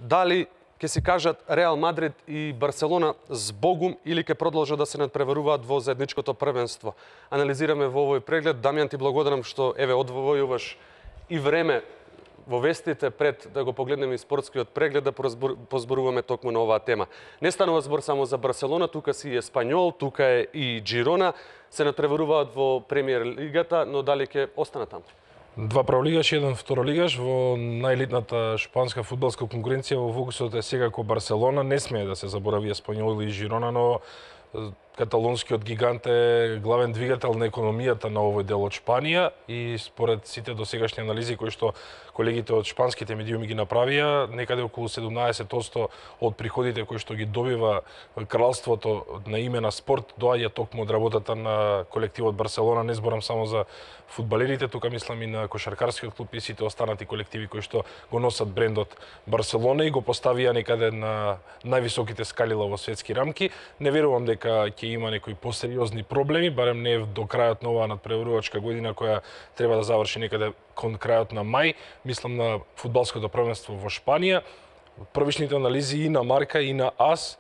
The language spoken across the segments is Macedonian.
дали ќе си кажат Реал Мадрид и Барселона збогум или ќе продолжат да се надпреваруваат во заедничкото првенство. Анализираме во овој преглед. Дамјан, ти благодарам што одвојуваш и време во вестите пред да го погледнеме и спортскиот преглед, да позборуваме токму на оваа тема. Не станува збор само за Барселона, тука си и Еспањол, тука е и Джирона, се надпреваруваат во премиер лигата, но дали ќе останат таму? Два прволигаш и еден второлигаш во најелитната шпанска фудбалска конкуренција во фокусот е секако Барселона. Не смее да се заборави Еспањол и Жирона, но каталонскиот гигант е главен двигател на економијата на овој дел од Шпанија и според сите досегашни анализи кои што колегите од шпанските медиуми ги направија, некаде околу 17% од приходите кои што ги добива кралството на име на спорт доаѓа токму од работата на колективот Барселона. Не зборам само за фудбалерите, тука мислам и на кошаркарскиот клуб и сите останати колективи кои што го носат брендот Барселона и го поставија некаде на највисоките скалила во светски рамки. Не верувам дека ќе има некои посериозни проблеми, барем не до крајот на оваа надпреварувачка година која треба да заврши некаде кон крајот на мај. Мислам на фудбалското првенство во Шпанија. Првичните анализи и на Марка и на АС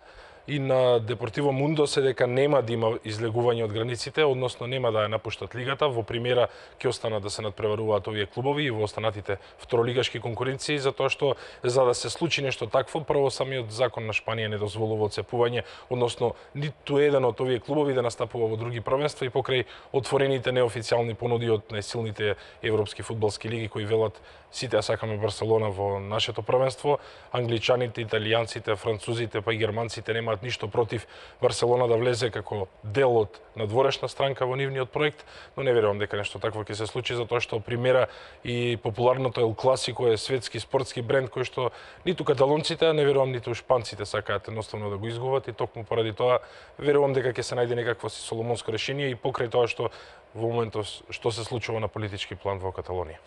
и на Депортиво Мундо се дека нема да има излегување од границите, односно нема да ја напуштат лигата. Во примера ќе останат да се надпреваруваат овие клубови и во останатите второлигашки конкуренции, затоа што за да се случи нешто такво, прво самиот закон на Шпанија не дозволува одцепување, односно ниту еден од овие клубови да настапува во други првенства и покрај отворените неофицијални понуди од најсилните европски фудбалски лиги кои велат сите ја сакаме Барселона во нашето првенство, англичаните, италијанците, французите, па и германците немаат ништо против Барселона да влезе како дел од надворешна странка во нивниот проект, но не верувам дека нешто такво ќе се случи, затоа што примера и популарното Ел Класико е светски спортски бренд кој што ниту каталонците, не верувам ниту шпанците сакаат едноставно да го изгубат и токму поради тоа верувам дека ќе се најде некакво соломонско решение и покрај тоа што во моментов што се случува на политички план во Каталонија.